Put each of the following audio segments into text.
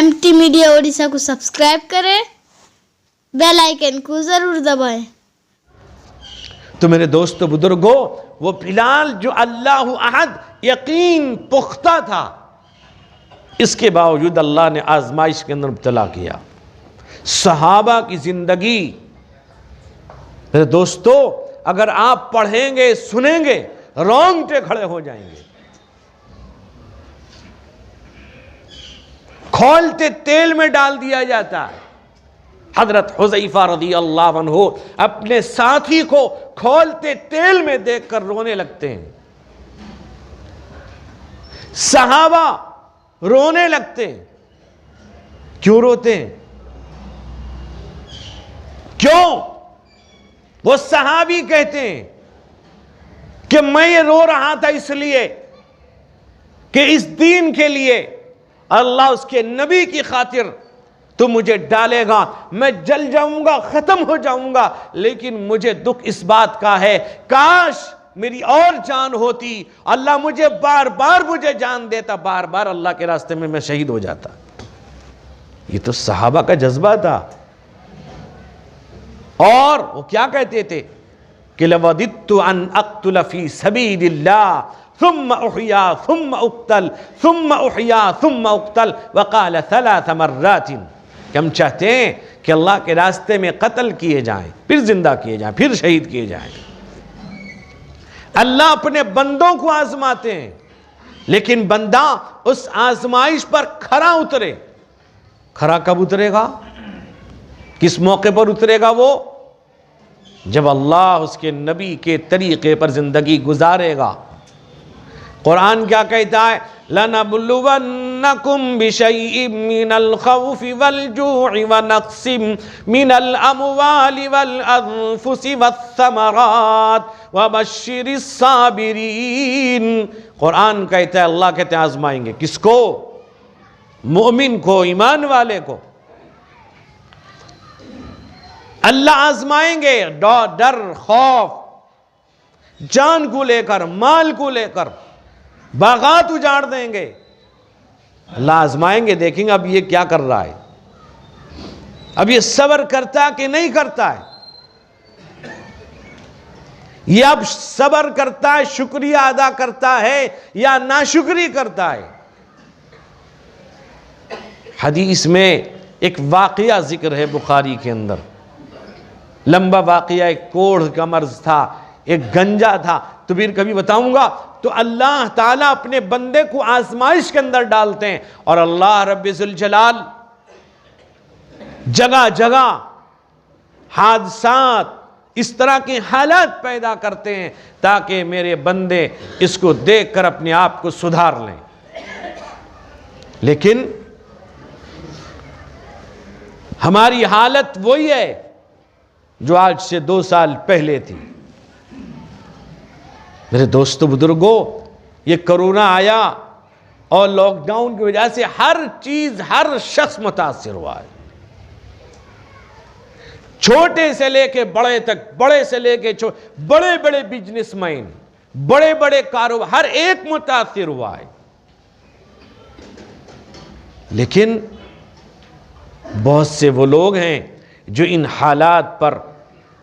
MT media Odisha को subscribe करें, bell icon को जरूर दबाएं। तो मेरे दोस्तों बुजुर्गों, वो बिलाल जो अल्लाहु अहद यकीन पुख्ता था, इसके बावजूद अल्लाह ने आजमाइश के अंदर मुब्तला किया। सहाबा की जिंदगी, मेरे दोस्तों, अगर आप पढ़ेंगे सुनेंगे रोंगटे खड़े हो जाएंगे। खौलते तेल में डाल दिया जाता है। हजरत हुज़ैफा रज़ियल्लाहु अन्हु अपने साथी को खौलते तेल में देखकर रोने लगते हैं। सहाबा रोने लगते हैं। क्यों रोते हैं? क्यों? वो सहाबी कहते हैं कि मैं ये रो रहा था इसलिए कि इस दीन के लिए अल्लाह उसके नबी की खातिर तो मुझे डालेगा, मैं जल जाऊंगा, खत्म हो जाऊंगा, लेकिन मुझे दुख इस बात का है, काश मेरी और जान होती, अल्लाह मुझे बार बार मुझे जान देता, बार बार अल्लाह के रास्ते में मैं शहीद हो जाता। ये तो सहाबा का जज्बा था। और वो क्या कहते थे कि लवदित्तु अन अक्तुल फी सबीलिल्लाह थुम्मा उहिया थुम्मा उक्तल थुम्मा उहिया थुम्मा उक्तल वक़ाल सलास मर्रातिन। कि हम चाहते हैं कि अल्लाह के रास्ते में कत्ल किए जाएं, फिर जिंदा किए जाएं, फिर शहीद किए जाएं। अल्लाह अपने बंदों को आजमाते हैं, लेकिन बंदा उस आजमाइश पर खरा उतरे। खरा कब उतरेगा? किस मौके पर उतरेगा? वो जब अल्लाह उसके नबी के तरीके पर जिंदगी गुजारेगा। कुरान क्या कहता है? लनबलुवन्नकुम बिशैइन मिनल खौफि वल जू'i व नक्सिम मिनल अमवालि वल अनफुसि वस्समरात व बश्शिरिस साबिरीन। कुरान कहता है, अल्लाह कहते हैं आजमाएंगे। किसको? मोमिन को, ईमान वाले को अल्लाह आजमाएंगे। डर, खौफ, जान को लेकर, माल को लेकर बागात उजाड़ देंगे। अल्लाह आजमाएंगे, देखेंगे अब ये क्या कर रहा है, अब ये सब्र करता है कि नहीं करता है, ये अब सब्र करता है, शुक्रिया अदा करता है या नाशुक्री करता है। हदीस में एक वाकया जिक्र है बुखारी के अंदर, लंबा वाकया। एक कोढ़ का मर्ज था, एक गंजा था, तो फिर कभी बताऊंगा। तो अल्लाह ताला अपने बंदे को आजमाइश के अंदर डालते हैं, और अल्लाह रब्बुल जलाल जगह जगह हादसात, इस तरह के हालात पैदा करते हैं ताकि मेरे बंदे इसको देखकर अपने आप को सुधार लें। लेकिन हमारी हालत वही है जो आज से 2 साल पहले थी। मेरे दोस्तों बुजुर्गों, ये कोरोना आया और लॉकडाउन की वजह से हर चीज, हर शख्स मुतासिर हुआ है। छोटे से लेके बड़े तक, बड़े से लेके छोटे, बड़े बड़े बिजनेसमैन, बड़े बड़े कारोबार, हर एक मुतासिर हुआ है। लेकिन बहुत से वो लोग हैं जो इन हालात पर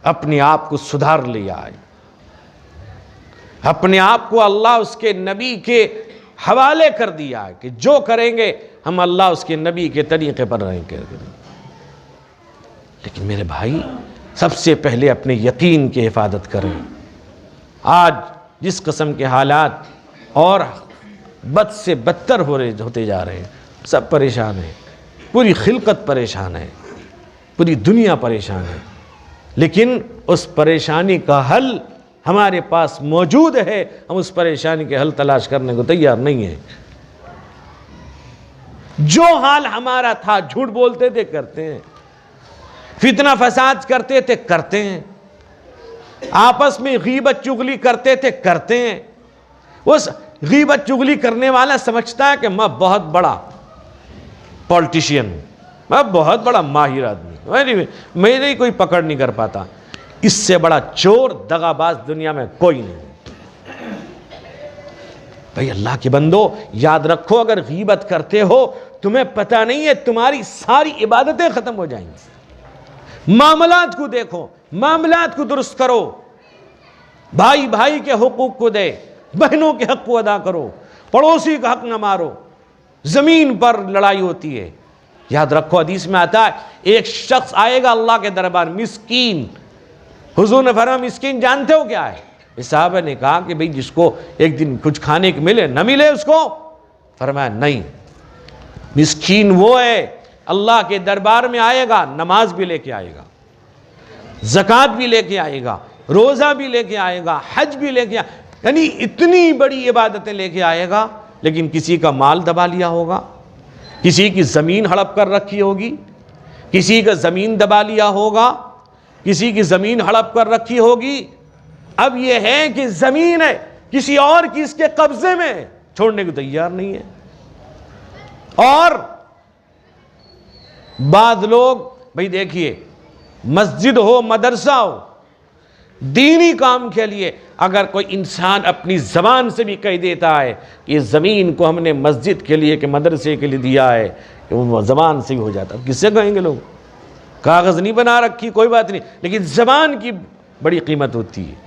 अपने आप को सुधार लिया है, अपने आप को अल्लाह उसके नबी के हवाले कर दिया है कि जो करेंगे हम अल्लाह उसके नबी के तरीके पर रहेंगे। लेकिन मेरे भाई, सबसे पहले अपने यकीन की हिफाजत करें। आज जिस किस्म के हालात और बद से बदतर होते जा रहे हैं, सब परेशान हैं, पूरी खिलकत परेशान है, पूरी दुनिया परेशान है। लेकिन उस परेशानी का हल हमारे पास मौजूद है, हम उस परेशानी के हल तलाश करने को तैयार नहीं है। जो हाल हमारा था, झूठ बोलते थे करते हैं, फितना फसाद करते थे करते हैं, आपस में गीबत चुगली करते थे करते हैं। उस गीबत चुगली करने वाला समझता है कि मैं बहुत बड़ा पॉलिटिशियन, मैं बहुत बड़ा माहिर आदमी, मेरी कोई पकड़ नहीं कर पाता। इससे बड़ा चोर, दगाबाज दुनिया में कोई नहीं। भाई अल्लाह के बंदो, याद रखो, अगर गीबत करते हो تمہیں پتہ نہیں ہے تمہاری ساری عبادتیں ختم ہو جائیں گی۔ معاملات کو دیکھو، معاملات کو درست کرو، بھائی بھائی کے حقوق کو دے، بہنوں کے حق کو ادا کرو، پڑوسی کا حق نہ مارو۔ زمین پر لڑائی ہوتی ہے، یاد رکھو حدیث میں آتا ہے ایک شخص آئے گا اللہ کے دربار، مسکین۔ حضور نے فرمایا مسکین جانتے ہو کیا ہے؟ صحابہ نے کہا کہ بھئی جس کو ایک دن کچھ کھانے کو ملے نہ ملے اس کو؟ فرمایا نہیں، مسکین وہ ہے اللہ کے دربار میں آئے گا، نماز بھی لے کے آئے گا، زکوٰۃ بھی لے کے آئے گا، روزہ بھی لے کے آئے گا، حج بھی لے کے آئے گا، یعنی اتنی بڑی عبادتیں لے کے آئے گا، لیکن کسی کا مال دبا لیا ہوگا، کسی کی زمین ہڑپ کر رکھی ہوگی، کسی کا زمین دبا لیا ہوگا، کسی کی زمین ہڑپ کر رکھی ہوگی۔ اب یہ ہے کہ زمین ہے کسی اور کی اس کے قبضے میں، چھوڑنے کو تیار نہیں ہے۔ اور بعض لوگ بھئی دیکھیے مسجد ہو مدرسہ ہو، دینی کام کے لیے اگر کوئی انسان اپنی زبان سے بھی کہہ دیتا ہے یہ زمین کو ہم نے مسجد کے لیے کہ مدرسے کے لیے دیا ہے، کہ وہ زبان سے ہی ہو جاتا ہے۔ کس سے کہیں گے لوگ؟ کاغذ نہیں بنا رکھی کوئی بات نہیں، لیکن زبان کی بڑی قیمت ہوتی ہے۔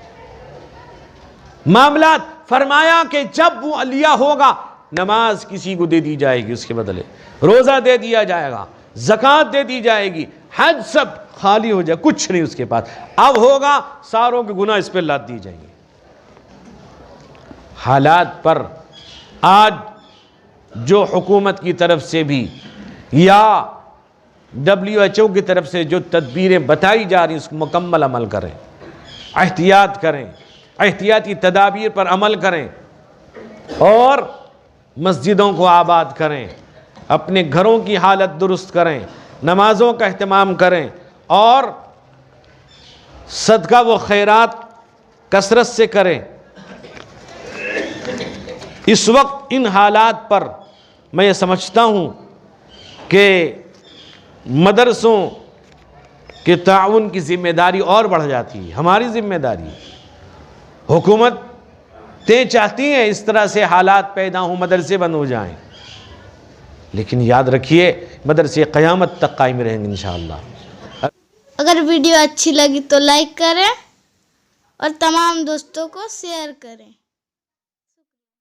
معاملات فرمایا کہ جب وہ لیا ہوگا، نماز کسی کو دے دی جائے گی اس کے بدلے، روزہ دے دیا جائے گا، زکوٰۃ دے دی جائے گی، حج سب خالی ہو جائے، کچھ نہیں اس کے پاس۔ اب ہوگا ساروں کے گناہ اس پہ لاد دی جائیں گے۔ حالات پر آج جو حکومت کی طرف سے بھی یا WHO کی طرف سے جو تدبیریں بتائی جا رہی ہیں اس کو مکمل عمل کریں، احتیاط کریں، احتیاطی تدابیر پر عمل کریں، اور مسجدوں کو آباد کریں، اپنے گھروں کی حالت درست کریں، نمازوں کا اہتمام کریں، اور صدقہ و خیرات کثرت سے کریں۔ اس وقت ان حالات پر میں یہ سمجھتا ہوں کہ مدرسوں کے تعاون کی ذمہ داری اور بڑھ جاتی ہے، ہماری ذمہ داری۔ حکومتیں چاہتی ہیں اس طرح سے حالات پیدا ہوں، مدرسے بند ہو جائیں، لیکن یاد رکھیے مدرسے قیامت تک قائم رہیں گے انشاءاللہ۔ اگر ویڈیو اچھی لگی تو لائک کریں اور تمام دوستوں کو شیئر کریں۔